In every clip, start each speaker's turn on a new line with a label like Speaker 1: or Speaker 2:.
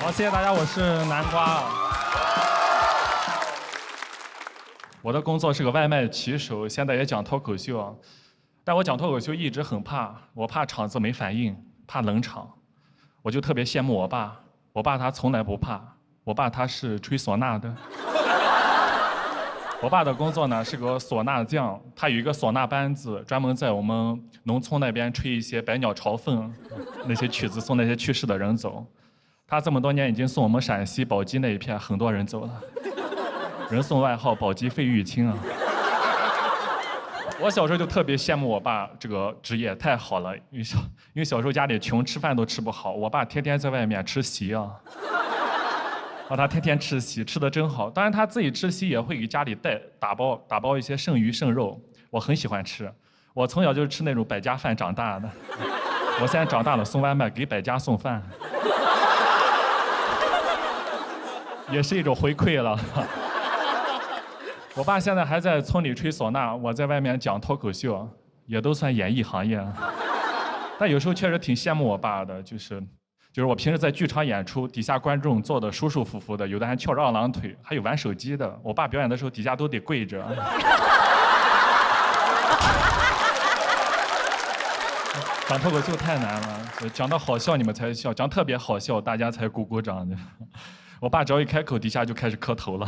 Speaker 1: 好，谢谢大家，我是南瓜。我的工作是个外卖骑手，现在也讲脱口秀，但我讲脱口秀一直很怕，我怕场子没反应，怕冷场，我就特别羡慕我爸，我爸他从来不怕，我爸他是吹唢呐的。我爸的工作呢是个唢呐匠，他有一个唢呐班子，专门在我们农村那边吹一些百鸟朝凤那些曲子，送那些去世的人走。他这么多年已经送我们陕西宝鸡那一片很多人走了，人送外号宝鸡费玉清啊。我小时候就特别羡慕我爸这个职业太好了，因为小时候家里穷，吃饭都吃不好，我爸天天在外面吃席啊。他天天吃席，吃得真好。当然他自己吃席也会给家里打包一些剩鱼剩肉，我很喜欢吃。我从小就是吃那种百家饭长大的，我现在长大了送外卖给百家送饭，也是一种回馈了。我爸现在还在村里吹唢呐，我在外面讲脱口秀，也都算演艺行业。但有时候确实挺羡慕我爸的，就是我平时在剧场演出，底下观众坐的舒舒服服的，有的还翘着二郎腿，还有玩手机的。我爸表演的时候，底下都得跪着。讲脱口秀太难了，讲到好笑你们才笑，讲特别好笑大家才鼓鼓掌的。我爸只要一开口，底下就开始磕头了。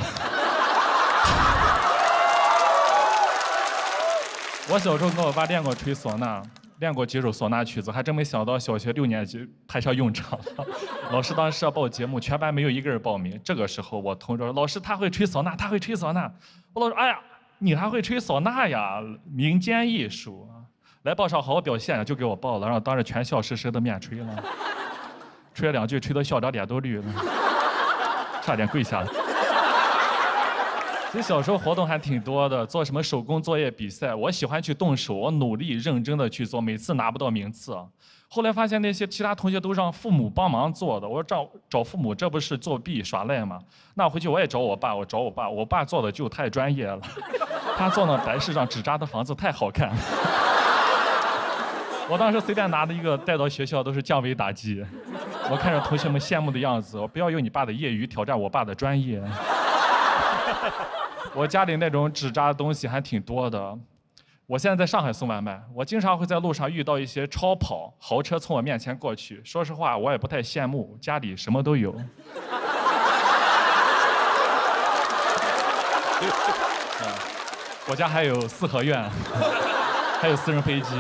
Speaker 1: 我小时候跟我爸练过吹唢呐。练过几首唢呐曲子，还真没想到小学6年级派上用场了。老师当时要报节目，全班没有一个人报名。这个时候我同桌说：“老师，他会吹唢呐，他会吹唢呐。”我老师：“哎呀，你还会吹唢呐呀？民间艺术啊，来报上好好表现。”就给我报了，然后当着全校师生的面吹了，吹了2句，吹得校长脸都绿了，差点跪下了。其实小时候活动还挺多的，做什么手工作业比赛，我喜欢去动手，我努力认真的去做，每次拿不到名次。后来发现那些其他同学都让父母帮忙做的，我说找父母，这不是作弊耍赖吗？那回去我也找我爸，我爸做的就太专业了，他做那白事上纸扎的房子太好看了。我当时随便拿的一个带到学校都是降维打击，我看着同学们羡慕的样子，我不要用你爸的业余挑战我爸的专业。我家里那种纸扎的东西还挺多的。我现在在上海送外卖，我经常会在路上遇到一些超跑豪车从我面前过去。说实话，我也不太羡慕，家里什么都有。我家还有4合院，还有私人飞机。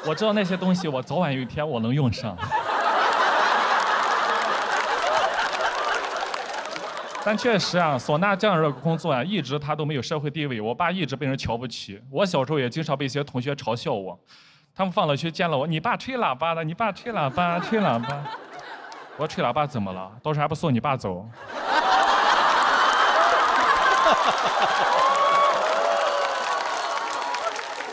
Speaker 1: 我知道那些东西，我早晚有一天我能用上。但确实啊，唢呐匠这个工作啊，一直他都没有社会地位。我爸一直被人瞧不起。我小时候也经常被一些同学嘲笑我，他们放了学见了我，你爸吹喇叭的，你爸吹喇叭，吹喇叭。我说吹喇叭怎么了？到时候还不送你爸走？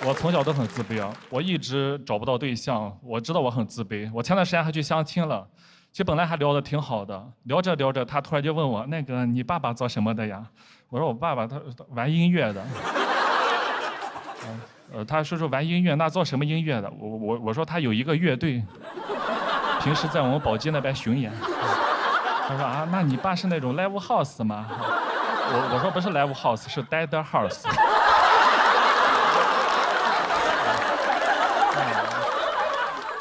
Speaker 1: 我从小都很自卑啊，我一直找不到对象，我知道我很自卑。我前段时间还去相亲了。其实本来还聊得挺好的，聊着聊着，他突然就问我：“那个你爸爸做什么的呀？”我说：“我爸爸他玩音乐的。”他说玩音乐，那做什么音乐的？我说他有一个乐队，平时在我们宝鸡那边巡演。他说啊，那你爸是那种 live house 吗？我说不是 live house， 是 dead house。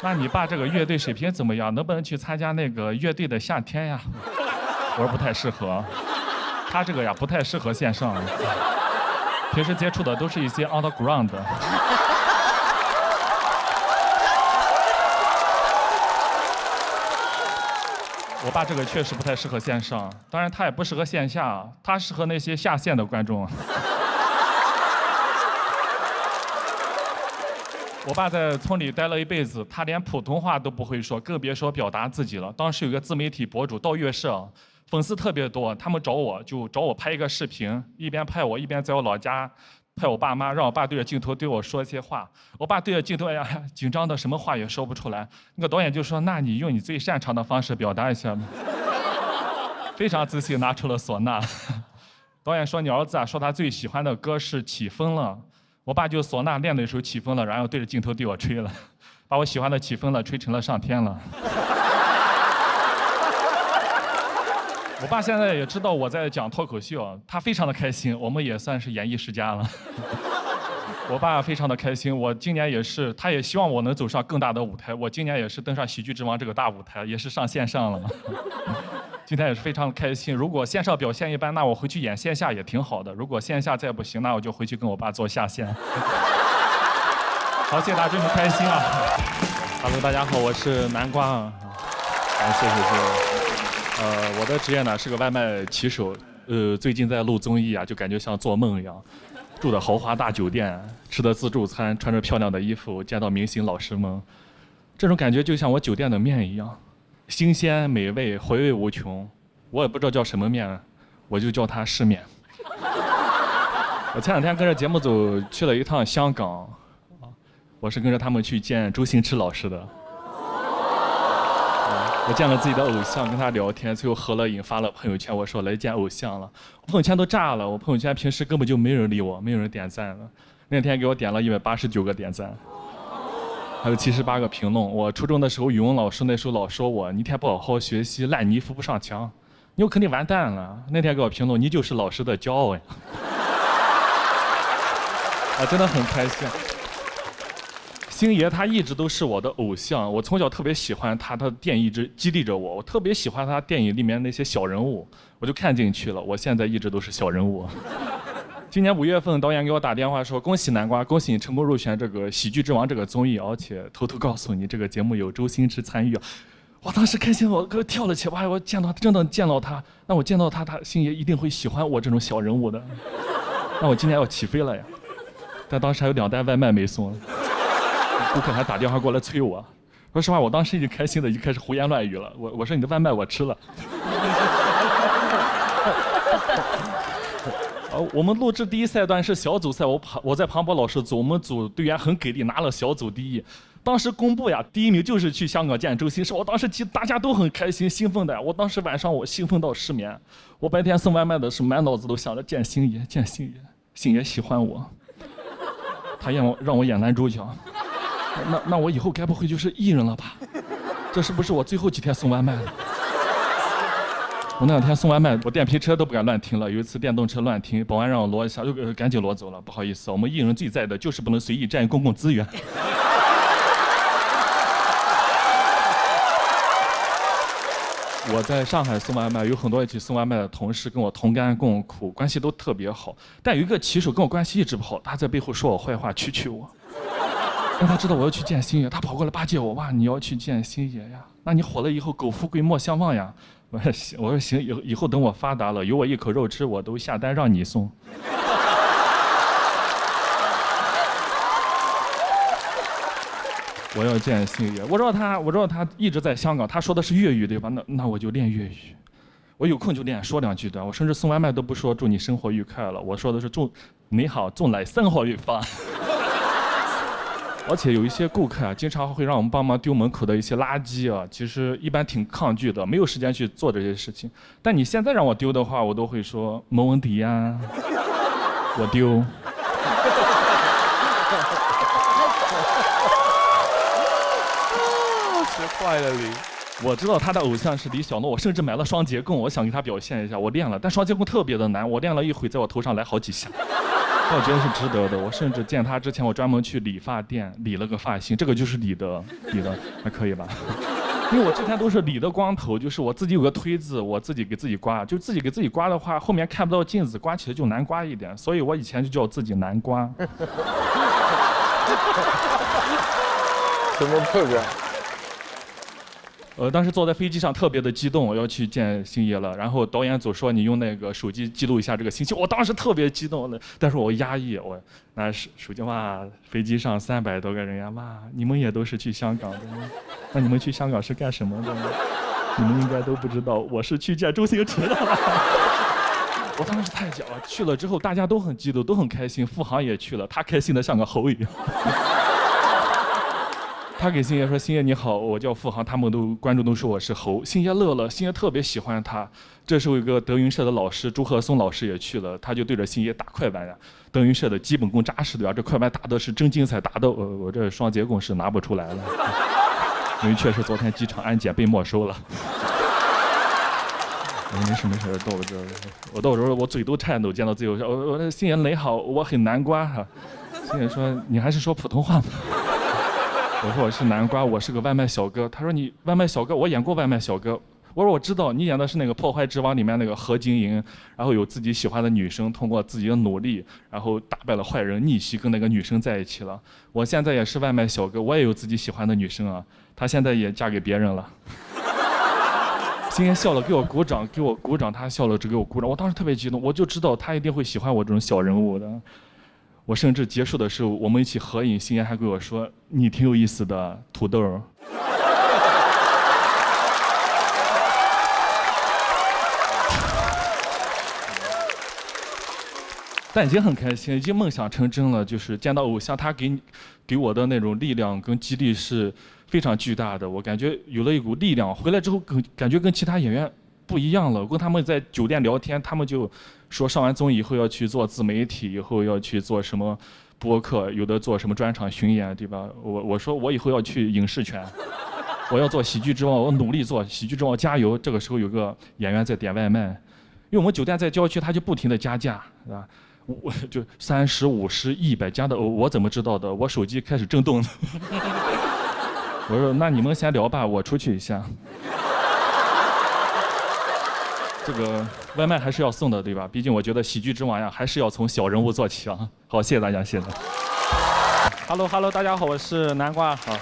Speaker 1: 那你爸这个乐队水平怎么样？能不能去参加那个乐队的夏天呀？我说不太适合，他这个呀不太适合线上，平时接触的都是一些 underground 的。我爸这个确实不太适合线上，当然他也不适合线下，他适合那些下线的观众。我爸在村里待了一辈子，他连普通话都不会说，更别说表达自己了。当时有个自媒体博主到乐社，粉丝特别多，他们找我拍一个视频，一边拍我，一边在我老家拍我爸妈，让我爸对着镜头对我说一些话。我爸对着镜头，哎呀，紧张的什么话也说不出来。那个导演就说：“那你用你最擅长的方式表达一下吧。”非常自信拿出了唢呐。导演说：“你儿子啊，说他最喜欢的歌是《起风了》。”我爸就唢呐练了一首《起风了》，然后对着镜头对我吹了，把我喜欢的《起风了》吹成了《上天了》。我爸现在也知道我在讲脱口秀，他非常的开心，我们也算是演艺世家了。我爸非常的开心，我今年也是，他也希望我能走上更大的舞台。我今年也是登上喜剧之王这个大舞台，也是上线上了嘛。今天也是非常开心。如果线上表现一般，那我回去演线下也挺好的。如果线下再不行，那我就回去跟我爸做下线。好，谢谢大家，真是开心啊！Hello， 大家好，我是南瓜啊。谢谢。我的职业呢是个外卖骑手。最近在录综艺啊，就感觉像做梦一样。住的豪华大酒店，吃的自助餐，穿着漂亮的衣服，见到明星老师们，这种感觉就像我酒店的面一样，新鲜美味，回味无穷。我也不知道叫什么面，我就叫它世面。我前两天跟着节目组去了一趟香港，我是跟着他们去见周星驰老师的。我见了自己的偶像，跟他聊天，最后合了影，发了朋友圈。我说来见偶像了，我朋友圈都炸了。我朋友圈平时根本就没人理我，没有人点赞的。那天给我点了189个点赞，还有78个评论。我初中的时候，语文老师那时候老说我，你一天不好好学习，烂泥扶不上墙，你肯定完蛋了。那天给我评论，你就是老师的骄傲呀！啊，真的很开心。星爷他一直都是我的偶像，我从小特别喜欢他，他的电影一直激励着我。我特别喜欢他电影里面那些小人物，我就看进去了。我现在一直都是小人物。今年5月份，导演给我打电话说：“恭喜南瓜，恭喜你成功入选这个《喜剧之王》这个综艺，而且偷偷告诉你，这个节目有周星驰参与。”我当时开心，我跳了起来。我见到真的见到他，那我见到他，星爷一定会喜欢我这种小人物的。那我今年要起飞了呀！但当时还有2袋外卖没送。顾客还打电话过来催我，说实话，我当时已经开心的已经开始胡言乱语了。我说你的外卖我吃了。我们录制第1赛段是小组赛，我在庞博老师组，我们组队员很给力，拿了小组第1。当时公布呀，第1名就是去香港见周星驰。我当时大家都很开心兴奋的，我当时晚上我兴奋到失眠。我白天送外卖的时候满脑子都想着见星爷，见星爷，星爷喜欢我，他让我演男主角。那我以后该不会就是艺人了吧？这是不是我最后几天送外卖了？我那2天送外卖，我电瓶车都不敢乱停了。有一次电动车乱停，保安让我挪一下，就赶紧挪走了。不好意思，我们艺人最在的就是不能随意占用公共资源。我在上海送外卖，有很多一起送外卖的同事跟我同甘共苦，关系都特别好。但有一个骑手跟我关系一直不好，他在背后说我坏话，蛐我。让他知道我要去见星爷，他跑过来巴结我，哇，你要去见星爷呀？那你火了以后，苟富贵莫相忘呀。我说行，以后等我发达了，有我一口肉吃，我都下单让你送。我要见星爷，我知道他一直在香港，他说的是粤语对吧？那我就练粤语，我有空就练，说2句的。我甚至送外卖都不说祝你生活愉快了，我说的是祝你好，祝你生活愉快。而且有一些顾客啊，经常会让我们帮忙丢门口的一些垃圾啊，其实一般挺抗拒的，没有时间去做这些事情。但你现在让我丢的话，我都会说没问题呀，我丢。
Speaker 2: 学坏了你。
Speaker 1: 我知道他的偶像是李小璐，我甚至买了双截棍，我想给他表现一下，我练了，但双截棍特别的难，我练了一会，在我头上来好几下。我觉得是值得的。我甚至见他之前，我专门去理发店理了个发型，这个就是理的，还可以吧？因为我之前都是理的光头，就是我自己有个推子，我自己给自己刮，就自己给自己刮的话，后面看不到镜子，刮起来就难刮一点，所以我以前就叫自己南瓜。
Speaker 2: 什么 program？
Speaker 1: 当时坐在飞机上特别的激动，我要去见星爷了。然后导演组说你用那个手机记录一下这个信息，我当时特别激动的，但是我压抑，我拿手机哇，飞机上300多个人呀，哇，你们也都是去香港的吗？那你们去香港是干什么的呢？你们应该都不知道，我是去见周星驰的。我当时太假了，去了之后大家都很激动，都很开心，付航也去了，他开心的像个猴一样。他给星爷说：“星爷你好，我叫付航。”观众都说我是猴。星爷乐了，星爷特别喜欢他。这时候有个德云社的老师朱鹤松老师也去了，他就对着星爷打快板呀。德云社的基本功扎实的呀，这快板打的是真精彩，打的我这双截棍是拿不出来了，因为确实昨天机场安检被没收了。没事没事，到时候我嘴都颤抖，见到自己我星爷你好，我很南瓜哈。星爷说你还是说普通话吧。我说我是南瓜，我是个外卖小哥。他说你外卖小哥，我演过外卖小哥。我说我知道，你演的是那个《破坏之王》里面那个何晶莹，然后有自己喜欢的女生，通过自己的努力，然后打败了坏人，逆袭跟那个女生在一起了。我现在也是外卖小哥，我也有自己喜欢的女生啊，她现在也嫁给别人了。星爷笑了，给我鼓掌，他笑了，只给我鼓掌。我当时特别激动，我就知道他一定会喜欢我这种小人物的。我甚至结束的时候，我们一起合影，星爷还跟我说：“你挺有意思的，土豆。”但已经很开心，已经梦想成真了。就是见到偶像，他给我的那种力量跟激励是非常巨大的。我感觉有了一股力量，回来之后感觉跟其他演员不一样了。我跟他们在酒店聊天，他们就说上完综艺以后要去做自媒体，以后要去做什么播客，有的做什么专场巡演，对吧？我说我以后要去影视圈，我要做喜剧之王，我努力做喜剧之王，加油！这个时候有个演员在点外卖，因为我们酒店在郊区，他就不停地加价，对吧？我就30、50、100加的，我怎么知道的？我手机开始震动了。我说那你们先聊吧，我出去一下。这个外卖还是要送的，对吧？毕竟我觉得喜剧之王呀，还是要从小人物做起啊。好，谢谢大家，谢谢。Hello， 大家好，我是南瓜。好，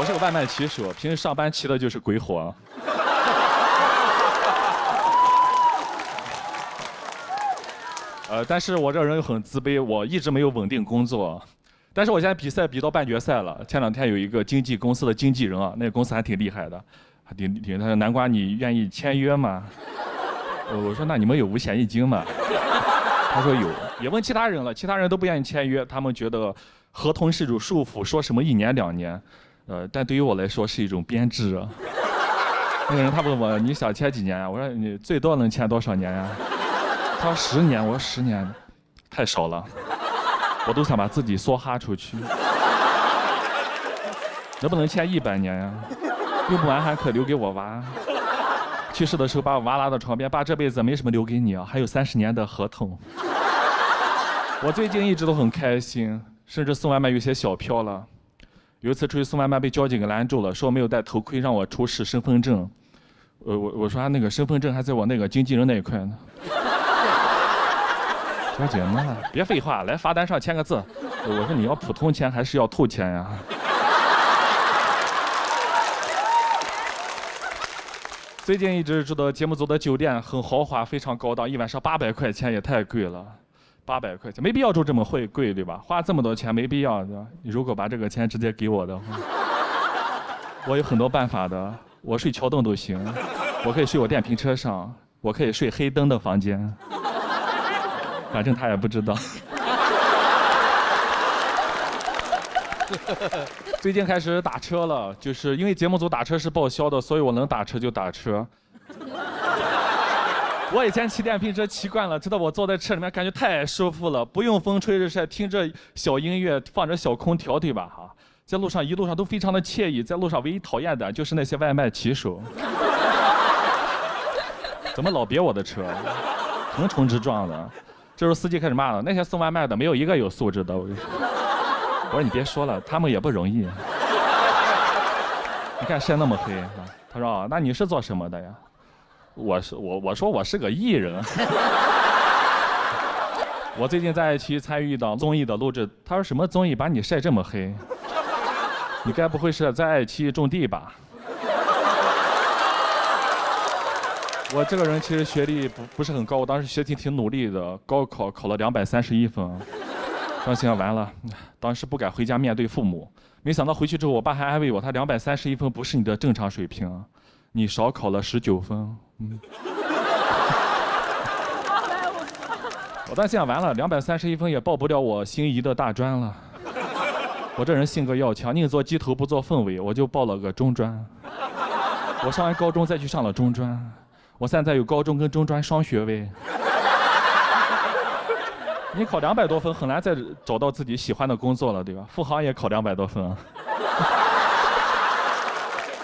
Speaker 1: 我是个外卖骑手，平时上班骑的就是鬼火。但是我这人又很自卑，我一直没有稳定工作。但是我现在比赛比到半决赛了，前2天有一个经纪公司的经纪人啊，那个公司还挺厉害的，他说南瓜你愿意签约吗？我说那你们有五险一金吗？他说有，也问其他人了，其他人都不愿意签约，他们觉得合同是一种束缚，说什么1年2年，但对于我来说是一种编制啊。那个人他问我你想签几年呀？我说你最多能签多少年呀？他说10年，我说10年太少了，我都想把自己梭哈出去。能不能签100年呀？用不完还可留给我娃。去世的时候把我娃拉到床边，爸这辈子没什么留给你啊，还有30年的合同。我最近一直都很开心，甚至送外卖有些小飘了。有一次出去送外卖被交警给拦住了，说我没有戴头盔，让我出示身份证。我说那个身份证还在我那个经纪人那一块呢。小姐嘛，别废话，来罚单上签个字。我说你要普通签还是要透签呀？最近一直住的节目组的酒店很豪华，非常高档，一晚上800块钱也太贵了。800块钱没必要住这么贵，对吧？花这么多钱没必要，对吧？你如果把这个钱直接给我的话，我有很多办法的。我睡桥洞都行，我可以睡我电瓶车上，我可以睡黑灯的房间。反正他也不知道。最近开始打车了，就是因为节目组打车是报销的，所以我能打车就打车。我以前骑电瓶车骑惯了，知道我坐在车里面感觉太舒服了，不用风吹日晒，听着小音乐，放着小空调，对吧？哈，在路上一路上都非常的惬意。在路上唯一讨厌的就是那些外卖骑手，怎么老别我的车，横冲直撞的。这时候司机开始骂了，那些送外卖的没有一个有素质的。我说你别说了，他们也不容易。你看晒那么黑，他说啊，那你是做什么的呀？我说我是个艺人。我最近在爱奇艺参与一档综艺的录制，他说什么综艺把你晒这么黑？你该不会是在爱奇艺种地吧？我这个人其实学历不是很高，我当时学习挺努力的，高考考了231分。当时想完了，当时不敢回家面对父母，没想到回去之后，我爸还安慰我，他231分不是你的正常水平，你少考了19分。我当时想完了，231分也报不了我心仪的大专了。我这人性格要强，宁做鸡头不做凤尾，我就报了个中专。我上完高中再去上了中专。我现在有高中跟中专双学位。你考200多分，很难再找到自己喜欢的工作了，对吧？富豪也考200多分。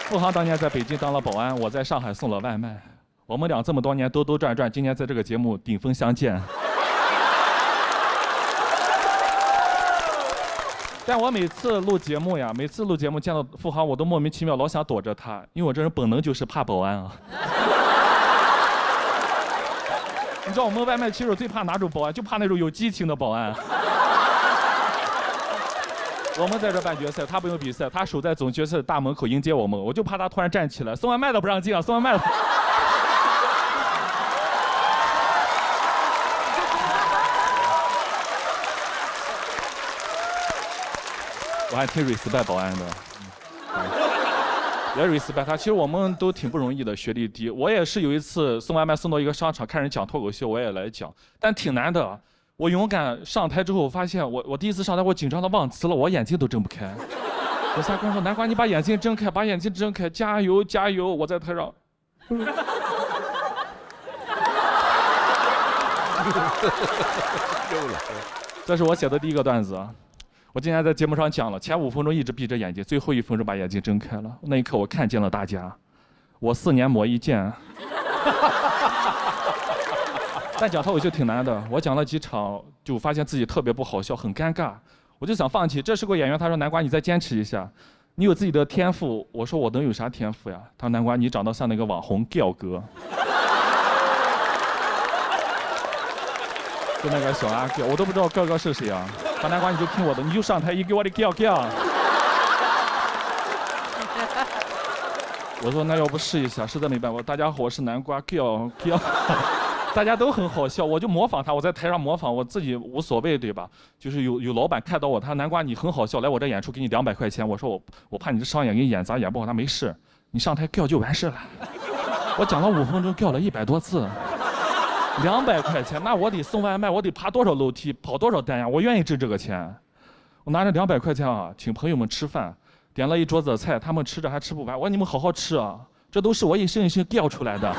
Speaker 1: 付航当年在北京当了保安，我在上海送了外卖。我们俩这么多年兜兜转转，今年在这个节目顶峰相见。但我每次录节目见到付航，我都莫名其妙老想躲着他，因为我这人本能就是怕保安啊。你知道我们外卖骑手最怕哪种保安？就怕那种有激情的保安。我们在这办决赛，他不用比赛，他守在总决赛的大门口迎接我们，我就怕他突然站起来，送外卖的不让进啊，送外卖的。我还挺 respect 保安的，也 respect 他。其实我们都挺不容易的，学历低。我也是有一次送外卖送到一个商场，看人讲脱口秀，我也来讲，但挺难的。我勇敢上台之后，我发现我第一次上台，我紧张的忘词了，我眼睛都睁不开。我下观众说：“南瓜，你把眼睛睁开，把眼睛睁开，加油加油！”我在台上。
Speaker 2: 又来。
Speaker 1: 这是我写的第一个段子。我今天在节目上讲了，前5分钟一直闭着眼睛，最后1分钟把眼睛睁开了。那一刻我看见了大家，我4年磨一剑。但讲脱口秀挺难的，我讲了几场就发现自己特别不好笑，很尴尬，我就想放弃。这是个演员，他说：“南瓜，你再坚持一下，你有自己的天赋。”我说：“我能有啥天赋呀？”他说：“南瓜，你长得像那个网红调哥。”就那个小阿调，我都不知道哥哥是谁啊。他南瓜，你就听我的，你就上台，你给我的调。我说那要不试一下，实在没办法。大家好，我是南瓜调。大家都很好笑，我就模仿他，我在台上模仿，我自己无所谓，对吧？就是有老板看到我，他南瓜你很好笑，来我这演出给你200块钱。我说我怕你这商演给你演砸演不好，他没事，你上台调就完事了。我讲了5分钟，调了100多次，200块钱，那我得送外卖，我得爬多少楼梯，跑多少单呀？我愿意挣这个钱。我拿着200块钱啊，请朋友们吃饭，点了一桌子菜，他们吃着还吃不完，我说你们好好吃啊，这都是我一声一声调出来的。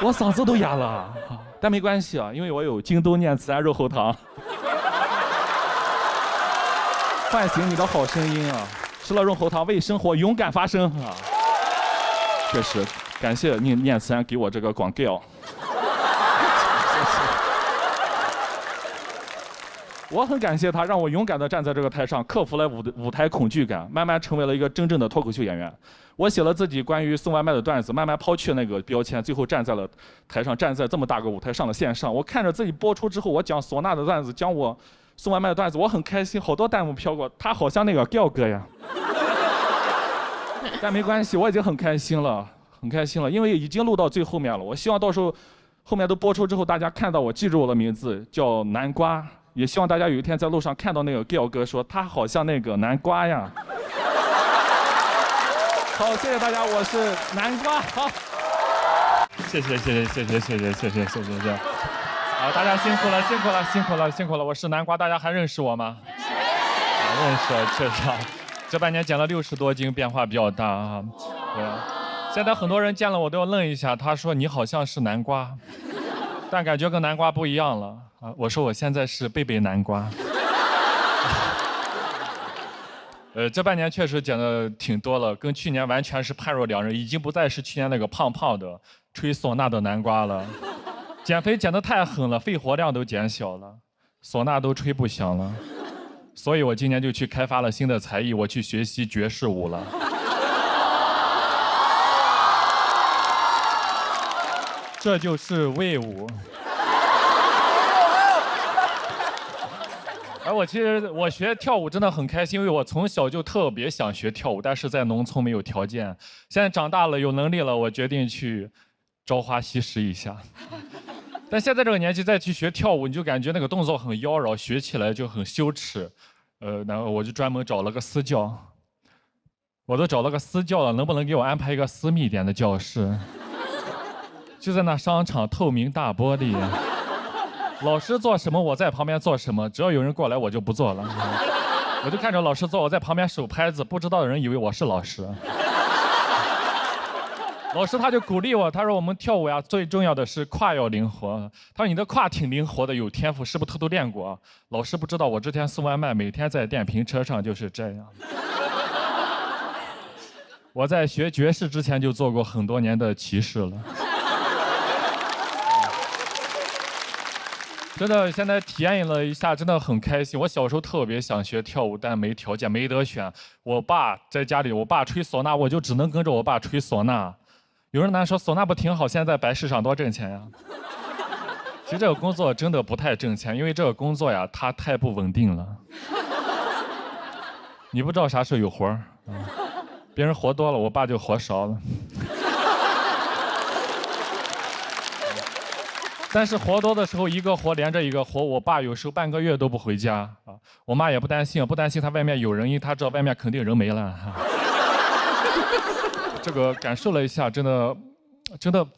Speaker 1: 我嗓子都哑了，但没关系啊，因为我有京东念慈庵肉厚汤，唤醒你的好声音啊！吃了肉厚汤，为生活勇敢发声啊！确实，感谢念慈庵给我这个广告。我很感谢他，让我勇敢地站在这个台上，克服了舞台恐惧感，慢慢成为了一个真正的脱口秀演员。我写了自己关于送外卖的段子，慢慢抛去那个标签，最后站在了台上，站在这么大个舞台上的线上。我看着自己播出之后，我讲唢呐的段子，讲我送外卖的段子，我很开心，好多弹幕飘过，他好像那个调哥呀。但没关系，我已经很开心了，因为已经录到最后面了。我希望到时候后面都播出之后，大家看到我，记住我的名字叫南瓜。也希望大家有一天在路上看到那个调哥，说他好像那个南瓜呀。好，谢谢大家，我是南瓜。好，谢谢。好，大家辛苦了。我是南瓜，大家还认识我吗？认识，确实。这半年减了60多斤，变化比较大啊。对。现在很多人见了我都要愣一下，他说你好像是南瓜，但感觉跟南瓜不一样了。我说我现在是贝贝南瓜。这半年确实减的挺多了，跟去年完全是判若两人，已经不再是去年那个胖胖的吹唢呐的南瓜了。减肥减得太狠了，肺活量都减小了，唢呐都吹不响了。所以我今年就去开发了新的才艺，我去学习爵士舞了。这就是魏武。而我学跳舞真的很开心，因为我从小就特别想学跳舞，但是在农村没有条件。现在长大了有能力了，我决定去朝花夕拾一下。但现在这个年纪再去学跳舞，你就感觉那个动作很妖娆，学起来就很羞耻。然后我就专门找了个私教，我都找了个私教了，能不能给我安排一个私密一点的教室？就在那商场透明大玻璃。老师做什么我在旁边做什么，只要有人过来我就不做了。我就看着老师做，我在旁边手拍子，不知道的人以为我是老师。老师他就鼓励我，他说我们跳舞呀，最重要的是胯要灵活。他说你的胯挺灵活的，有天赋，是不是偷偷练过？老师不知道我之前送外卖，每天在电瓶车上就是这样。我在学爵士之前就做过很多年的骑士了。真的，现在体验了一下，真的很开心。我小时候特别想学跳舞，但没条件，没得选。我爸在家里，我爸吹唢呐，我就只能跟着我爸吹唢呐。有人说唢呐不挺好，现在白市场多挣钱呀。其实这个工作真的不太挣钱，因为这个工作呀，它太不稳定了。你不知道啥时候有活儿，别人活多了，我爸就活少了。但是活多的时候，一个活连着一个活，我爸有时候半个月都不回家啊。我妈也不担心，他外面有人，因为他知道外面肯定人没了。这个感受了一下，真的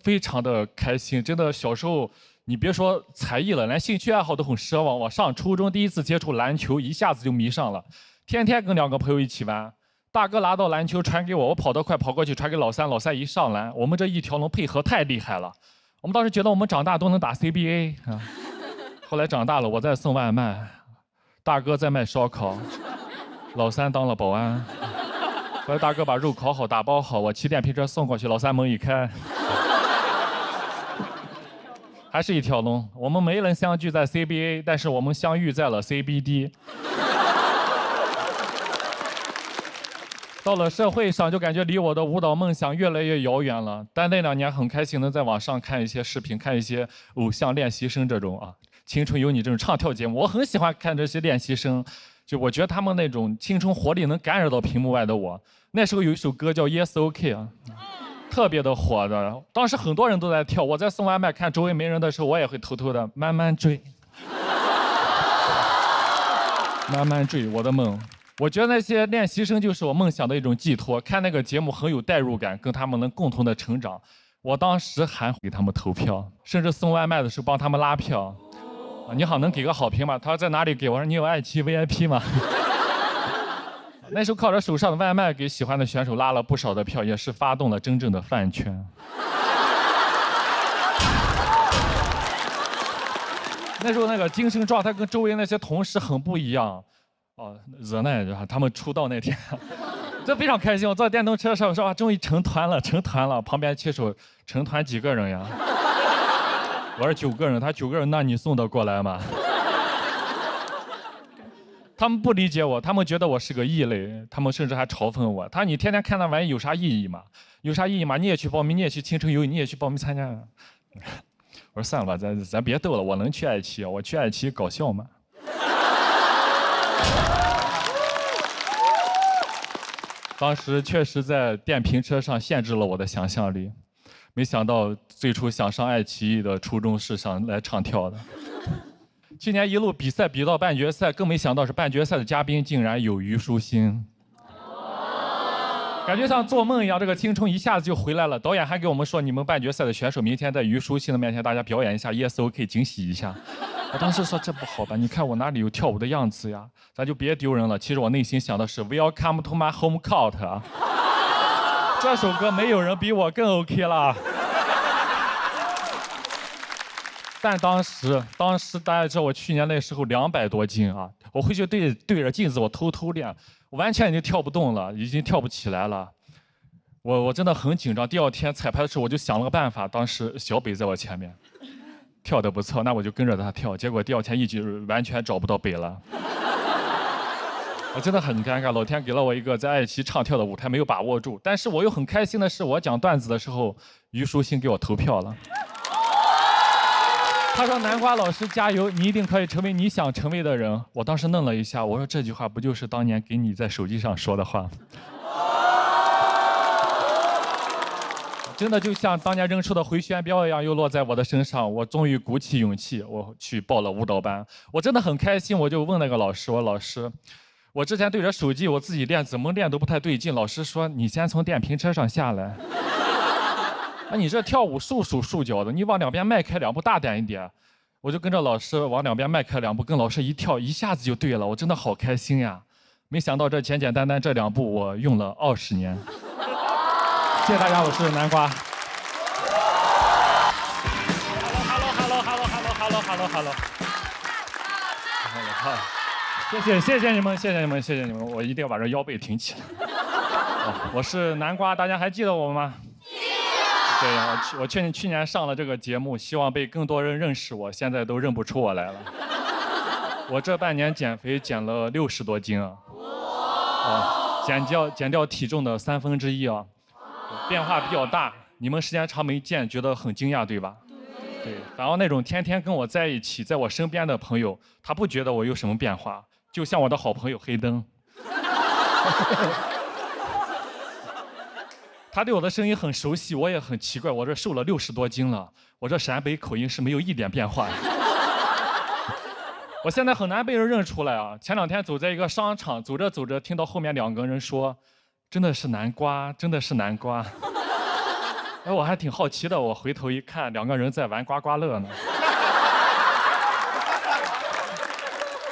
Speaker 1: 非常的开心。真的小时候，你别说才艺了，连兴趣爱好都很奢望。我上初中第一次接触篮球，一下子就迷上了，天天跟2个朋友一起玩。大哥拿到篮球传给我，我跑得快，跑过去传给老三，老三一上篮，我们这一条龙配合太厉害了。我们当时觉得我们长大都能打 CBA 啊，后来长大了，我在送外卖，大哥在卖烧烤，老三当了保安。后来大哥把肉烤好打包好，我骑电瓶车送过去，老三门一开，还是一条龙。我们没能相聚在 CBA， 但是我们相遇在了 CBD。到了社会上，就感觉离我的舞蹈梦想越来越遥远了。但那2年很开心，能在网上看一些视频，看一些偶像练习生这种青春有你这种唱跳节目，我很喜欢看这些练习生。就我觉得他们那种青春活力能感染到屏幕外的我。那时候有一首歌叫 Yes OK 特别的火的，当时很多人都在跳。我在送外卖看周围没人的时候，我也会偷偷的慢慢追，慢慢追我的梦。我觉得那些练习生就是我梦想的一种寄托，看那个节目很有代入感，跟他们能共同的成长。我当时还给他们投票，甚至送外卖的时候帮他们拉票。你好，能给个好评吗？他说在哪里给？我说你有爱奇艺 VIP 吗？那时候靠着手上的外卖给喜欢的选手拉了不少的票，也是发动了真正的饭圈。那时候那个精神状态跟周围那些同事很不一样。热奈他们出道那天，这非常开心。我坐电动车上说终于成团了，成团了。旁边骑手成团几个人呀？我说9个人，他9个人，那你送得过来吗？他们不理解我，他们觉得我是个异类，他们甚至还嘲讽我。他说你天天看那玩意有啥意义吗？有啥意义吗？你也去报名，你也去青春有你，你也去报名参加。我说算了吧，咱别斗了，我能去爱奇艺，我去爱奇艺搞笑吗？当时确实在电瓶车上限制了我的想象力，没想到最初想上爱奇艺的初衷是想来唱跳的。去年一路比赛比到半决赛，更没想到是半决赛的嘉宾竟然有虞书欣，感觉像做梦一样，这个青春一下子就回来了。导演还给我们说，你们半决赛的选手明天在虞书欣的面前，大家表演一下 Yes OK 惊喜一下。我当时说这不好吧？你看我哪里有跳舞的样子呀？咱就别丢人了。其实我内心想的是 Welcome to my home court 啊，这首歌没有人比我更 OK 了。但当时大家知道我去年那时候200多斤啊，我回去对着镜子我偷偷练，我完全已经跳不动了，已经跳不起来了。我真的很紧张。第2天彩排的时候我就想了个办法，当时小北在我前面。跳得不错，那我就跟着他跳。结果第2天一直完全找不到北了，我真的很尴尬。老天给了我一个在爱奇艺唱跳的舞台，没有把握住。但是我又很开心的是，我讲段子的时候，虞书欣给我投票了。他说：“南瓜老师加油，你一定可以成为你想成为的人。”我当时愣了一下，我说这句话不就是当年给你在手机上说的话吗？真的就像当年扔出的回旋镖一样，又落在我的身上。我终于鼓起勇气，我去报了舞蹈班。我真的很开心，我就问那个老师：“我老师，我之前对着手机我自己练，怎么练都不太对劲。”老师说：“你先从电瓶车上下来。你这跳舞束手束脚的，你往2边迈开2步，大胆一点。”我就跟着老师往2边迈开2步，跟老师一跳，一下子就对了。我真的好开心呀！没想到这简简单单这2步，我用了20年。谢谢大家，我是南瓜。Hello。谢谢你们，我一定要把这腰背挺起来。我是南瓜，大家还记得我吗？对呀，我去年上了这个节目，希望被更多人认识我，现在都认不出我来了。我这半年减肥减了60多斤啊，减掉体重的1/3啊，变化比较大。你们时间长没见，觉得很惊讶，对吧？对。反而那种天天跟我在一起，在我身边的朋友，他不觉得我有什么变化，就像我的好朋友黑灯。他对我的声音很熟悉，我也很奇怪，我这瘦了60多斤了，我这陕北口音是没有一点变化的。我现在很难被人认出来啊！前2天走在一个商场，走着走着，听到后面2个人说：“真的是南瓜，真的是南瓜。”哎，我还挺好奇的，我回头一看，2个人在玩刮刮乐呢。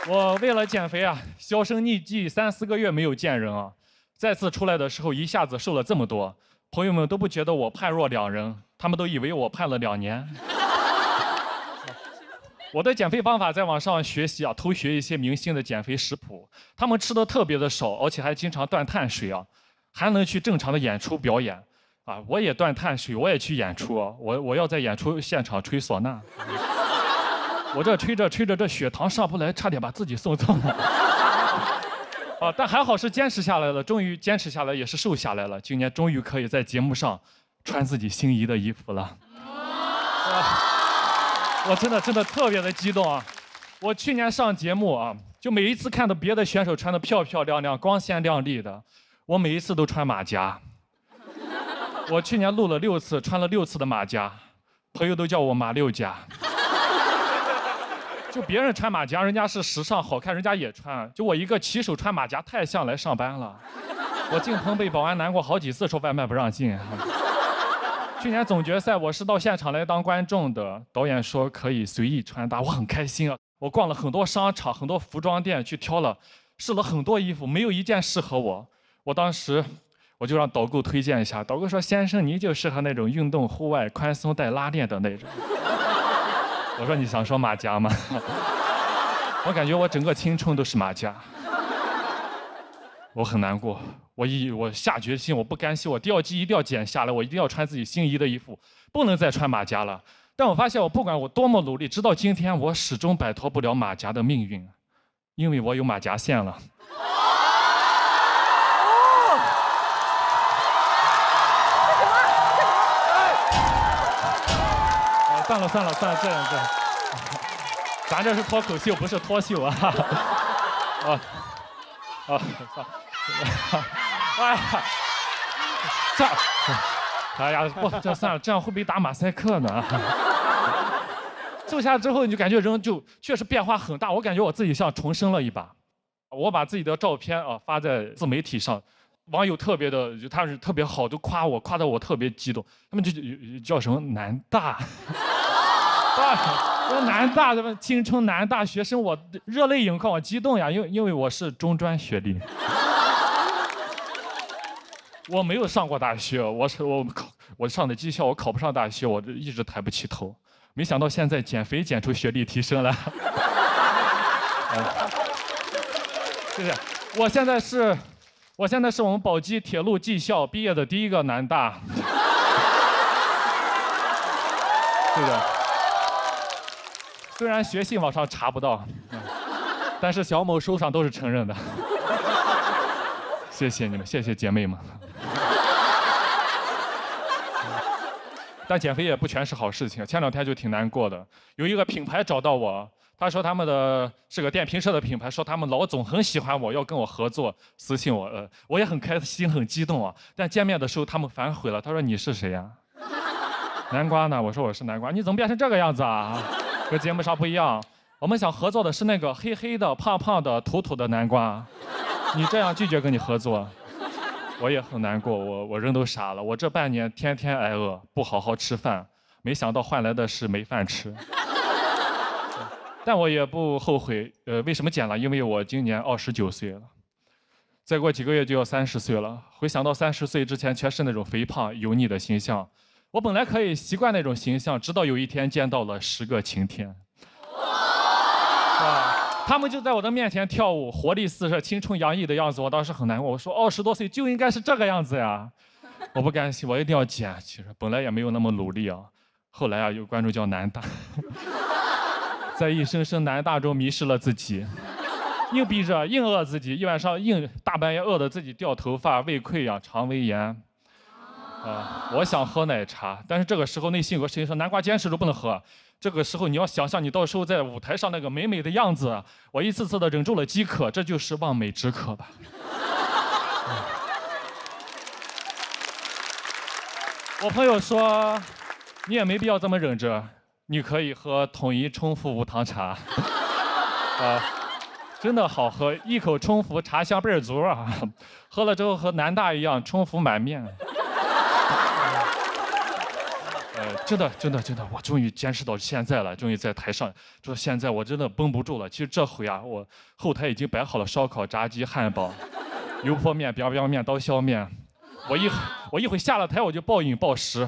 Speaker 1: 我为了减肥啊，销声匿迹3、4个月没有见人啊，再次出来的时候一下子瘦了这么多，朋友们都不觉得我判若两人，他们都以为我判了2年。我的减肥方法在网上学习啊，偷学一些明星的减肥食谱，他们吃的特别的少，而且还经常断碳水啊，还能去正常的演出表演啊。我也断碳水，我也去演出啊，我要在演出现场吹唢呐。我这吹着吹着，这血糖上不来，差点把自己送走了。啊，但还好是坚持下来了，终于坚持下来，也是瘦下来了。今年终于可以在节目上穿自己心仪的衣服了。我真的特别的激动啊！我去年上节目啊，就每一次看到别的选手穿的漂漂亮亮、光鲜亮丽的，我每一次都穿马甲。我去年录了6次，穿了6次的马甲，朋友都叫我马六甲。就别人穿马甲，人家是时尚好看，人家也穿，就我一个骑手穿马甲，太像来上班了。我进棚被保安难过好几次，说外卖不让进。去年总决赛我是到现场来当观众的，导演说可以随意穿搭，我很开心啊。我逛了很多商场、很多服装店去挑了，试了很多衣服，没有一件适合我。我当时我就让导购推荐一下，导购说先生你就适合那种运动户外宽松带拉链的那种。我说你想说马甲吗？我感觉我整个青春都是马甲。我很难过，我下决心，我不甘心，我第2季一定要减下来，我一定要穿自己心仪的衣服，不能再穿马甲了。但我发现，我不管我多么努力，直到今天，我始终摆脱不了马甲的命运，因为我有马甲线了。算了，这样，咱这是脱口秀，不是脱秀啊！算了。哎呀，哎呀，不，这算了，这样会不会打马赛克呢？瘦下之后，你就感觉人就确实变化很大，我感觉我自己像重生了一把。我把自己的照片啊发在自媒体上，网友特别的，他是特别好，都夸我，夸得我特别激动。他们就叫什么南大，说南大什么青春南大学生，我热泪盈眶，我激动呀，因为我是中专学历。我没有上过大学，我上的技校，我考不上大学，我一直抬不起头。没想到现在减肥减出学历提升了。谢谢。我现在是我们宝鸡铁路技校毕业的第1个南大。对的。虽然学信网上查不到，但是小某书上都是承认的。谢谢你们，谢谢姐妹们。但减肥也不全是好事情，前2天就挺难过的。有一个品牌找到我，他说他们是个电瓶车的品牌，说他们老总很喜欢我，要跟我合作，私信我，我也很开心很激动啊。但见面的时候他们反悔了，他说你是谁呀？南瓜呢？我说我是南瓜，你怎么变成这个样子啊？和节目上不一样，我们想合作的是那个黑黑的、胖胖的、土土的南瓜，你这样拒绝跟你合作。我也很难过，我人都傻了。我这半年天天挨饿，不好好吃饭，没想到换来的是没饭吃。但我也不后悔，为什么减了？因为我今年29岁了，再过几个月就要30岁了。回想到30岁之前全是那种肥胖油腻的形象，我本来可以习惯那种形象，直到有一天见到了10个晴天。他们就在我的面前跳舞，活力四射、青春洋溢的样子，我当时很难过。我说20多岁就应该是这个样子呀，我不甘心，我一定要减。其实本来也没有那么努力啊，后来啊，有观众叫南大，在一声声南大中迷失了自己，硬逼着硬饿自己，一晚上大半夜饿得自己掉头发、胃溃疡、肠胃炎。我想喝奶茶，但是这个时候内心有个声音说：“南瓜坚持住，不能喝。”这个时候你要想象你到时候在舞台上那个美美的样子，我一次次的忍住了饥渴，这就是望美止渴吧。我朋友说，你也没必要这么忍着，你可以喝统一冲服无糖茶，真的好喝，一口冲服茶香倍儿足啊，喝了之后和南大一样冲服满面。真的，我终于坚持到现在了，终于在台上，就是现在我真的绷不住了。其实这回啊，我后台已经摆好了烧烤、炸鸡、汉堡、油泼面、biang biang面、刀削面。我一会下了台我就暴饮暴食，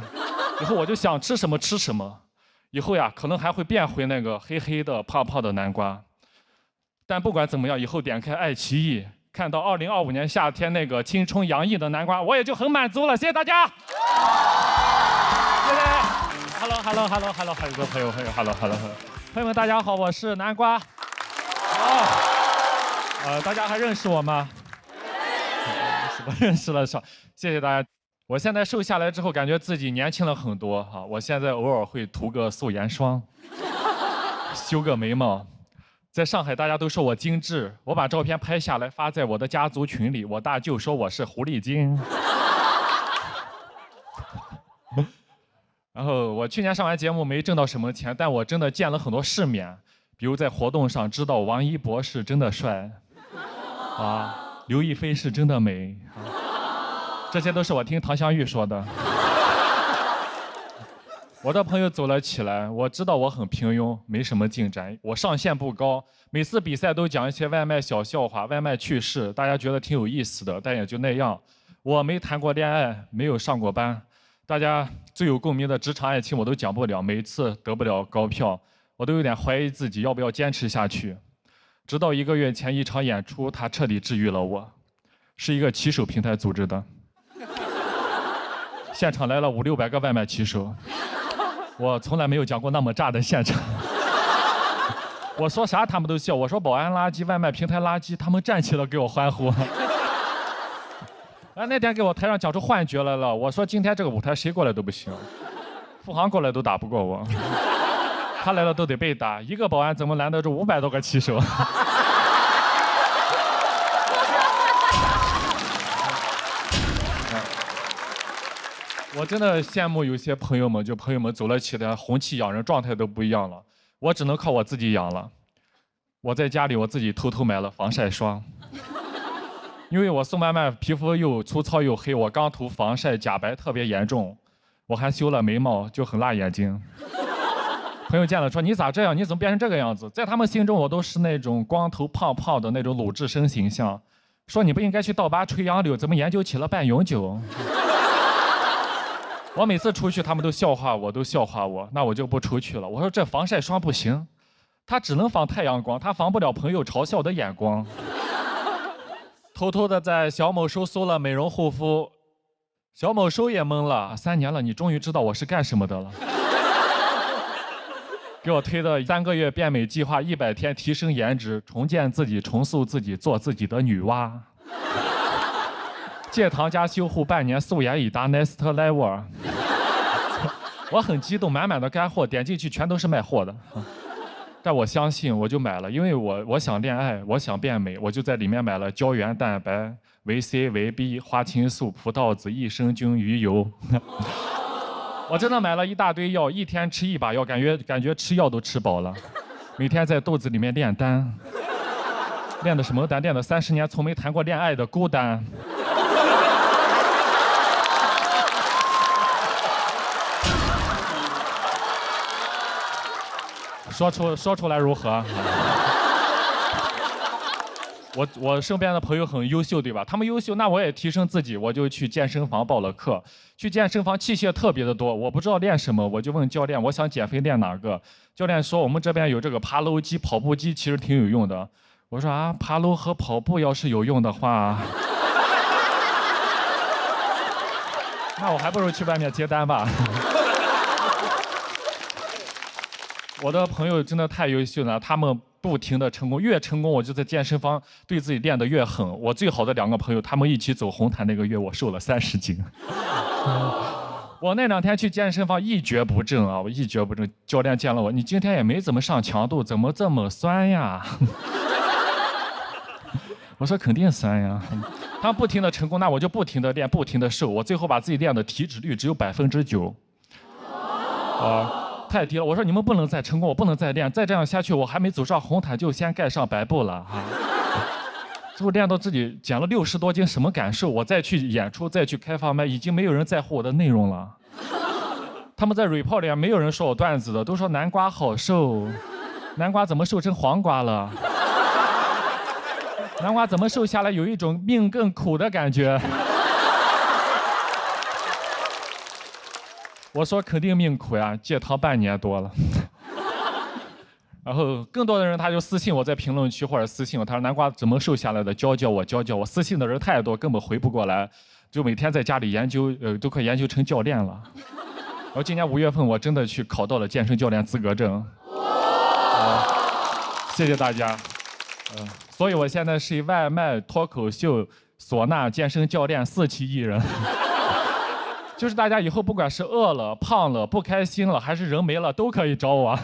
Speaker 1: 以后我就想吃什么吃什么。以后呀，可能还会变回那个黑黑的、胖胖的南瓜。但不管怎么样，以后点开爱奇艺，看到2025年夏天那个青春洋溢的南瓜，我也就很满足了。谢谢大家。谢谢。Hello，很多朋友 ，Hello，朋友们大家好，我是南瓜。大家还认识我吗？我认识了，谢谢大家。我现在瘦下来之后，感觉自己年轻了很多哈。我现在偶尔会涂个素颜霜，修个眉毛。在上海，大家都说我精致，我把照片拍下来发在我的家族群里，我大舅说我是狐狸精。然后我去年上完节目没挣到什么钱，但我真的见了很多世面，比如在活动上知道王一博是真的帅，刘亦菲是真的美，这些都是我听唐湘玉说的。我的朋友走了起来，我知道我很平庸，没什么进展，我上限不高，每次比赛都讲一些外卖小笑话、外卖趣事，大家觉得挺有意思的，但也就那样。我没谈过恋爱，没有上过班。大家最有共鸣的职场爱情我都讲不了，每次得不了高票，我都有点怀疑自己要不要坚持下去。直到1个月前一场演出，它彻底治愈了我，是一个骑手平台组织的，现场来了500-600个外卖骑手，我从来没有讲过那么炸的现场。我说啥他们都笑，我说保安垃圾、外卖平台垃圾，他们站起来给我欢呼。那天给我台上讲出幻觉来了，我说今天这个舞台谁过来都不行，付航过来都打不过我，他来了都得被打，一个保安怎么拦得住500多个骑手？我真的羡慕有些朋友们，就朋友们走了起来，红气养人，状态都不一样了。我只能靠我自己养了。我在家里我自己偷偷买了防晒霜。因为我送外卖，皮肤又粗糙又黑，我刚涂防晒假白特别严重，我还修了眉毛，就很辣眼睛。朋友见了说：“你咋这样？你怎么变成这个样子？”在他们心中，我都是那种光头胖胖的那种鲁智深形象。说你不应该去倒拔垂杨柳，怎么研究起了半永久？我每次出去，他们都笑话我，那我就不出去了。我说这防晒霜不行，它只能防太阳光，它防不了朋友嘲笑的眼光。偷偷的在小某书搜了美容护肤，小某书也懵了，3年了，你终于知道我是干什么的了。给我推的3个月变美计划，100天提升颜值，重建自己，重塑自己，做自己的女娲。戒糖加修护半年，素颜已达 next level。我很激动，满满的干货，点进去全都是卖货的。但我相信，我就买了，因为我想恋爱，我想变美，我就在里面买了胶原蛋白、维 C、维 B、花青素、葡萄籽、益生菌、鱼油。我真的买了一大堆药，1天吃1把药，感觉吃药都吃饱了。每天在肚子里面炼丹，练的什么丹？练的30年从没谈过恋爱的孤单。说出来如何？我身边的朋友很优秀，对吧？他们优秀，那我也提升自己，我就去健身房报了课。去健身房器械特别的多，我不知道练什么，我就问教练，我想减肥练哪个？教练说我们这边有这个爬楼机、跑步机，其实挺有用的。我说啊，爬楼和跑步要是有用的话，那我还不如去外面接单吧。我的朋友真的太优秀了，他们不停的成功，越成功我就在健身房对自己练得越狠。我最好的2个朋友，他们一起走红毯那个月，我瘦了30斤。我那2天去健身房一蹶不振啊，我一蹶不振。教练见了我，你今天也没怎么上强度，怎么这么酸呀？我说肯定酸呀。他们不停的成功，那我就不停的练，不停的瘦，我最后把自己练的体脂率只有9%。太低了！我说你们不能再成功，我不能再练，再这样下去，我还没走上红毯就先盖上白布了啊！最后练到自己减了60多斤，什么感受？我再去演出，再去开放麦，已经没有人在乎我的内容了。他们在 report 里没有人说我段子的，都说南瓜好瘦，南瓜怎么瘦成黄瓜了？南瓜怎么瘦下来有一种命更苦的感觉？我说肯定命苦呀，戒糖半年多了。然后更多的人他就私信我在评论区或者私信我，他说南瓜怎么瘦下来的，教教我，教教我。私信的人太多，根本回不过来，就每天在家里研究，都快研究成教练了。然后今年5月份我真的去考到了健身教练资格证。谢谢大家。所以我现在是一外卖、脱口秀、唢呐、健身教练4期艺人。就是大家以后不管是饿了、胖了、不开心了，还是人没了，都可以找我。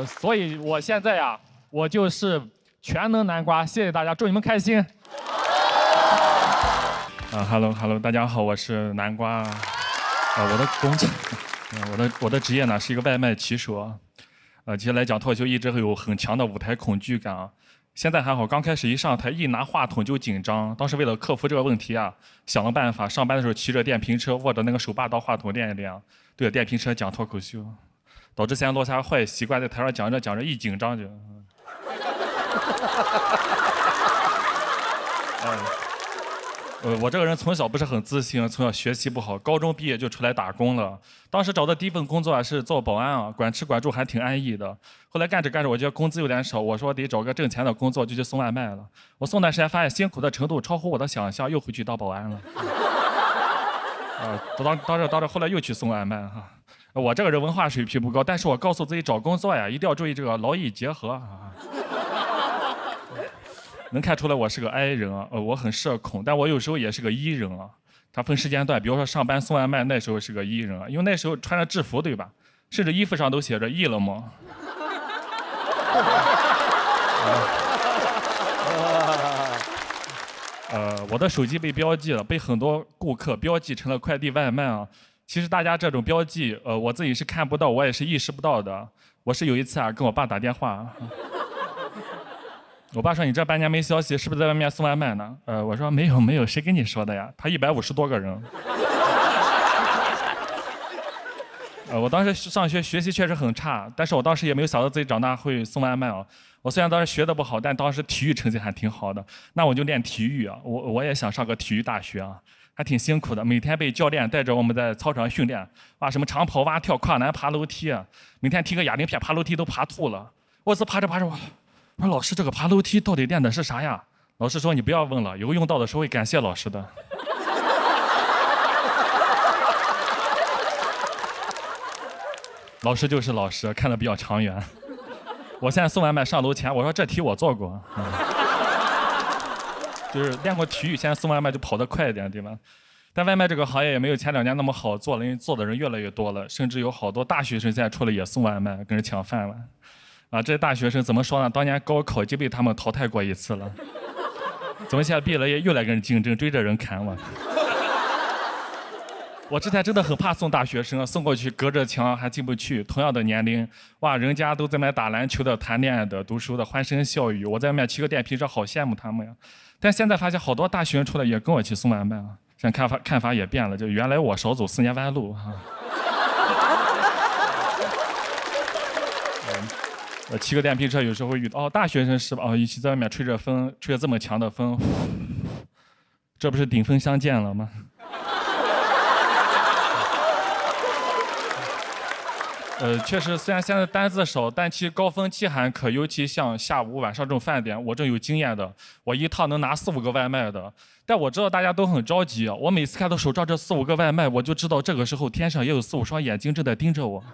Speaker 1: 所以我现在呀，我就是全能南瓜。谢谢大家，祝你们开心。Hello， 大家好，我是南瓜。我的工作，我的职业呢是一个外卖骑手。其实来讲脱口秀一直会有很强的舞台恐惧感啊。现在还好，刚开始一上台一拿话筒就紧张。当时为了克服这个问题啊，想了办法，上班的时候骑着电瓶车，握着那个手把到话筒练一练，对着电瓶车讲脱口秀，导致现在落下坏习惯，在台上讲着讲着一紧张就。我这个人从小不是很自信，从小学习不好，高中毕业就出来打工了。当时找的第一份工作是做保安啊，管吃管住还挺安逸的。后来干着干着，我觉得工资有点少，我说得找个挣钱的工作，就去送外卖了。我送段时间发现辛苦的程度超乎我的想象，又回去当保安了。当着后来又去送外卖哈。我这个人文化水平不高，但是我告诉自己找工作呀，一定要注意这个劳逸结合啊。能看出来我是个 I 人啊，我很社恐，但我有时候也是个 E 人啊。它分时间段，比如说上班送外卖那时候是个 E 人啊，因为那时候穿着制服对吧？甚至衣服上都写着 E 了吗？我的手机被标记了，被很多顾客标记成了快递外卖啊。其实大家这种标记，我自己是看不到，我也是意识不到的。我是有一次啊，跟我爸打电话。我爸说你这半年没消息，是不是在外面送外卖呢？我说没有，谁跟你说的呀？他150多个人。我当时上学学习确实很差，但是我当时也没有想到自己长大会送外卖啊。我虽然当时学的不好，但当时体育成绩还挺好的，那我就练体育啊。我也想上个体育大学啊，还挺辛苦的，每天被教练带着我们在操场训练，什么长跑、蛙跳、跨栏、爬楼梯啊，每天听个哑铃片，爬楼梯都爬吐了。我是爬着，我说老师，这个爬楼梯到底练的是啥呀？老师说你不要问了，以后用到的时候会感谢老师的。老师就是老师，看得比较长远。我现在送外卖上楼前，我说这题我做过，就是练过体育，现在送外卖就跑得快一点，对吧？但外卖这个行业也没有前2年那么好做了，因为做的人越来越多了，甚至有好多大学生现在出来也送外卖，跟人抢饭碗。这些大学生怎么说呢？当年高考就被他们淘汰过一次了，怎么现在毕了业又来跟人竞争，追着人砍我？我之前真的很怕送大学生，送过去隔着墙还进不去。同样的年龄，人家都在那打篮球的、谈恋爱的、读书的，欢声笑语。我在外面骑个电瓶车，好羡慕他们呀。但现在发现好多大学生出来也跟我去送外卖啊，现在看法也变了，就原来我少走4年弯路啊。骑个电瓶车有时候会遇到，大学生是吧？一起在外面吹着风，吹着这么强的风，这不是顶峰相见了吗？确实，虽然现在单子少，但其高峰期还可，尤其像下午、晚上这种饭点，我这有经验的，我一趟能拿4、5个外卖的。但我知道大家都很着急，我每次看到手上这4、5个外卖，我就知道这个时候天上也有4、5双眼睛正在盯着我。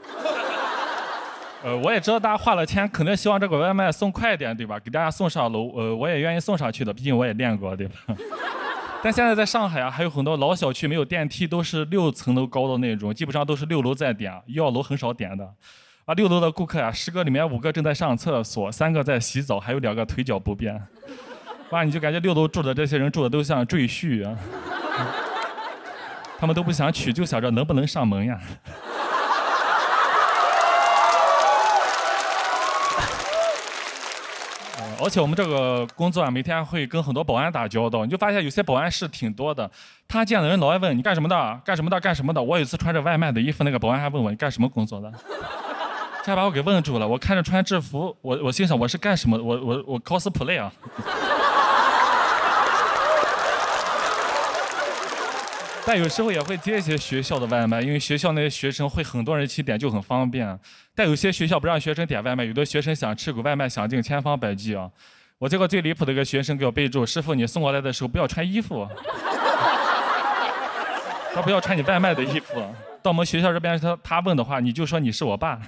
Speaker 1: 我也知道大家花了钱，可能希望这个外卖送快一点，对吧？给大家送上楼，我也愿意送上去的，毕竟我也练过，对吧？但现在在上海啊，还有很多老小区没有电梯，都是6层楼高的那种，基本上都是6楼在点，1号楼很少点的。啊，6楼的顾客啊，10个里面5个正在上厕所，3个在洗澡，还有2个腿脚不便。哇，你就感觉6楼住的这些人住的都像赘婿啊，他们都不想娶，就想着能不能上门呀。而且我们这个工作啊，每天会跟很多保安打交道，你就发现有些保安是挺多的，他见的人老爱问你干什么的，干什么的，干什么的。我有一次穿着外卖的衣服，那个保安还问我你干什么工作的，这还把我给问住了。我看着穿制服，我心想我是干什么的？我 cosplay 啊。但有时候也会接一些学校的外卖，因为学校那些学生会很多人一起点，就很方便。但有些学校不让学生点外卖，有的学生想吃口外卖，想尽千方百计啊。我见过最离谱的一个学生给我备注：师傅，你送过来的时候不要穿衣服。他不要穿你外卖的衣服。到我们学校这边，他问的话，你就说你是我爸。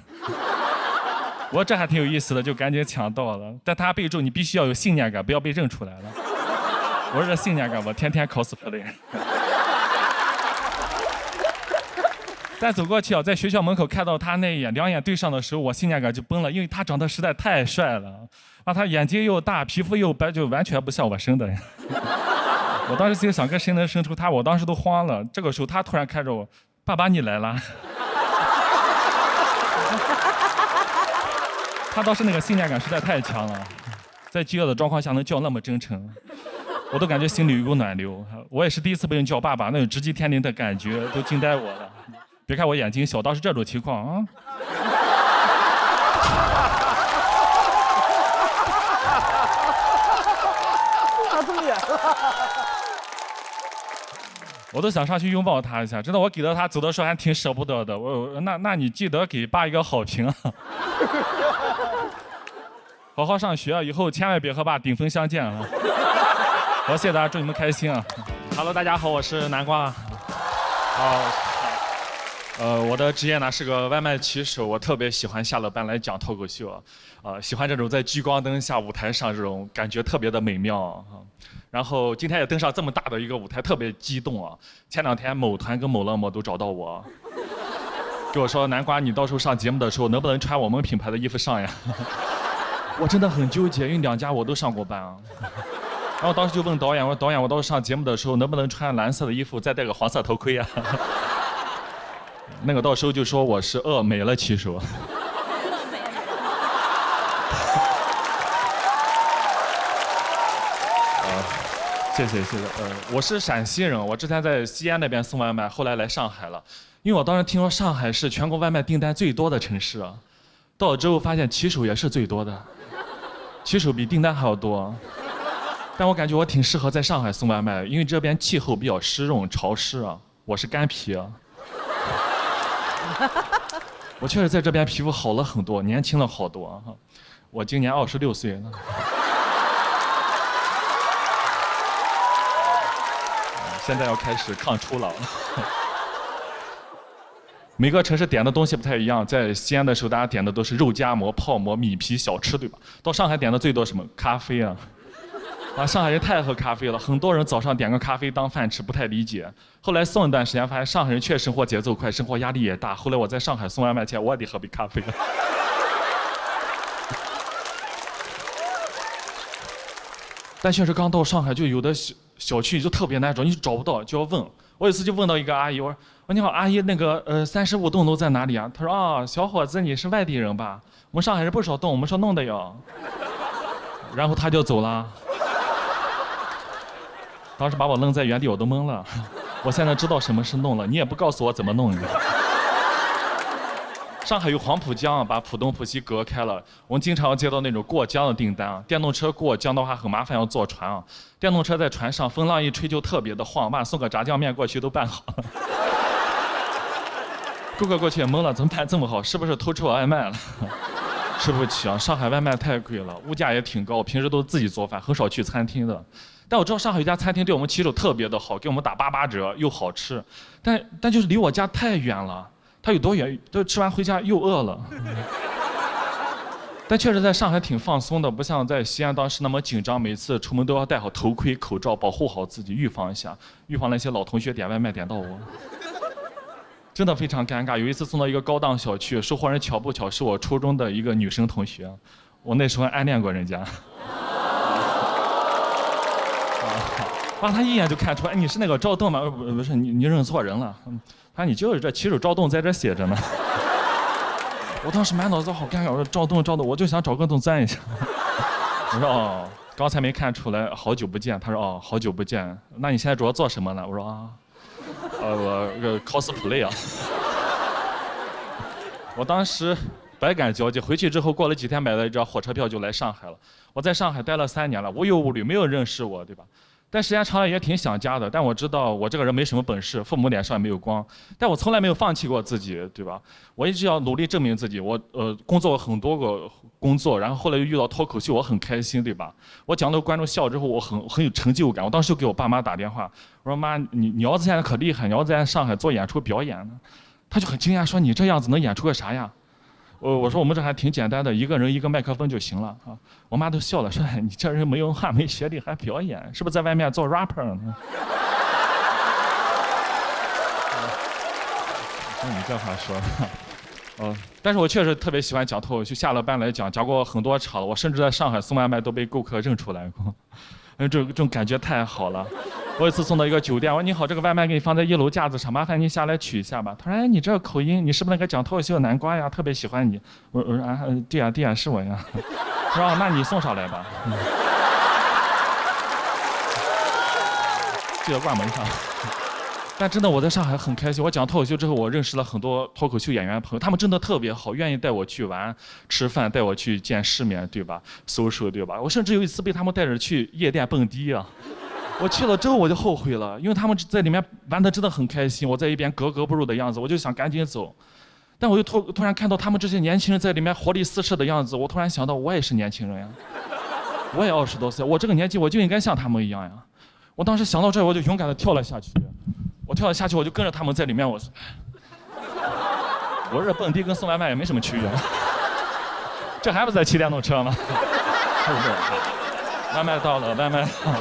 Speaker 1: 我说这还挺有意思的，就赶紧抢到了。但他备注你必须要有信念感，不要被认出来了。我说这信念感，我天天 cosplay。但走过去啊，在学校门口看到他那一眼，2眼对上的时候，我信念感就崩了，因为他长得实在太帅了，啊，他眼睛又大，皮肤又白，就完全不像我生的。我当时就想跟谁能生出他，我当时都慌了。这个时候他突然看着我，爸爸你来了。他当时那个信念感实在太强了，在饥饿的状况下能叫那么真诚，我都感觉心里有股暖流。我也是第一次被人叫爸爸，那种直击天灵的感觉都惊呆我了。别看我眼睛小，当时这种情况啊，
Speaker 2: 他睁眼了，
Speaker 1: 我都想上去拥抱他一下。真的，我给到他走的时候还挺舍不得的。那你记得给爸一个好评啊，好好上学啊，以后千万别和爸顶峰相见啊。好，谢谢大家，祝你们开心啊。Hello， 大家好，我是南瓜。我的职业呢是个外卖骑手，我特别喜欢下了班来讲脱口秀，喜欢这种在聚光灯下舞台上这种感觉特别的美妙啊。然后今天也登上这么大的一个舞台，特别激动啊。前2天某团跟某乐某都找到我，跟我说南瓜，你到时候上节目的时候能不能穿我们品牌的衣服上呀？我真的很纠结，因为2家我都上过班啊。然后当时就问导演，我说导演，我到时候上节目的时候能不能穿蓝色的衣服，再戴个黄色头盔啊？那个到时候就说我是美了骑手。谢谢。我是陕西人，我之前在西安那边送外卖，后来来上海了。因为我当时听说上海是全国外卖订单最多的城市啊，到了之后发现骑手也是最多的，骑手比订单还要多。但我感觉我挺适合在上海送外卖，因为这边气候比较湿润潮湿啊，我是干皮啊。我确实在这边皮肤好了很多，年轻了好多啊！我今年26岁了。现在要开始抗初老了。每个城市点的东西不太一样，在西安的时候大家点的都是肉夹馍、泡馍、米皮小吃，对吧？到上海点的最多什么？咖啡啊！上海人太爱喝咖啡了，很多人早上点个咖啡当饭吃，不太理解。后来送一段时间，发现上海人确实生活节奏快，生活压力也大。后来我在上海送外卖前，我也得喝杯咖啡。但确实刚到上海，就有的小区就特别难找，你找不到就要问。我有一次就问到一个阿姨，我说你好，阿姨，那个35栋楼在哪里啊？她说啊，小伙子你是外地人吧？我们上海人不少栋，我们说弄的哟。然后她就走了。当时把我愣在原地，我都懵了。我现在知道什么是弄了，你也不告诉我怎么弄的。上海有黄浦江，把浦东浦西隔开了。我们经常要接到那种过江的订单啊，电动车过江的话很麻烦，要坐船啊。电动车在船上，风浪一吹就特别的晃，爸送个炸酱面过去都办好了。顾客过去也懵了，怎么办这么好？是不是偷吃我外卖了？吃不起啊，上海外卖太贵了，物价也挺高，平时都自己做饭，很少去餐厅的。但我知道上海有一家餐厅对我们骑手特别的好，给我们打88折，又好吃。但就是离我家太远了。他有多远？都吃完回家又饿了。但确实在上海挺放松的，不像在西安当时那么紧张，每次出门都要戴好头盔、口罩，保护好自己，预防一下，预防那些老同学点外卖点到我。真的非常尴尬。有一次送到一个高档小区，售货人巧不巧是我初中的一个女生同学，我那时候暗恋过人家。哇，他一眼就看出来，哎，你是那个赵栋吗？不是，你认错人了。他说你就是这骑手赵栋在这写着呢。我当时满脑子好尴尬，我说赵栋，我就想找个洞钻一下。我说哦，刚才没看出来，好久不见。他说哦，好久不见，那你现在主要做什么呢？我说啊，我cosplay 啊。我当时百感交集，回去之后过了几天买了一张火车票就来上海了。我在上海待了3年了，无忧无虑，没有人认识我，对吧？但时间长了也挺想家的，但我知道我这个人没什么本事，父母脸上也没有光，但我从来没有放弃过自己，对吧？我一直要努力证明自己。我工作过很多个工作，然后后来又遇到脱口秀，我很开心，对吧？我讲到观众笑之后，我很有成就感。我当时就给我爸妈打电话，我说妈，你儿子现在可厉害，你儿子在上海做演出表演呢。他就很惊讶说你这样子能演出个啥呀？我说我们这还挺简单的，一个人一个麦克风就行了啊。我妈都笑了，说你这人没文化没学历还表演，是不是在外面做 rapper 呢？说你这话说的，但是我确实特别喜欢讲脱口秀，下了班来讲过很多场了。我甚至在上海送外卖都被顾客认出来过，这种感觉太好了。我有一次送到一个酒店，我说你好，这个外卖给你放在1楼架子上，麻烦你下来取一下吧。他说哎，你这个口音，你是不是那个讲脱口秀的南瓜呀？特别喜欢你。我说啊，对呀，是我呀。他说那你送上来吧。记得挂门上。但真的我在上海很开心，我讲脱口秀之后，我认识了很多脱口秀演员朋友，他们真的特别好，愿意带我去玩、吃饭，带我去见世面，对吧？social，对吧？我甚至有一次被他们带着去夜店蹦迪啊。我去了之后我就后悔了，因为他们在里面玩得真的很开心，我在一边格格不入的样子，我就想赶紧走。但我又突然看到他们这些年轻人在里面活力四射的样子，我突然想到我也是年轻人呀，我也20多岁，我这个年纪我就应该像他们一样呀。我当时想到这儿，我就勇敢地跳了下去。我跳了下去，我就跟着他们在里面，我这蹦迪跟送外卖也没什么区别，这还不是在骑电动车吗？是不是？外卖到了，外卖到了。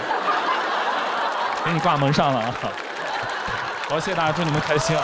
Speaker 1: 给你挂门上了啊！好，谢谢大家，祝你们开心啊！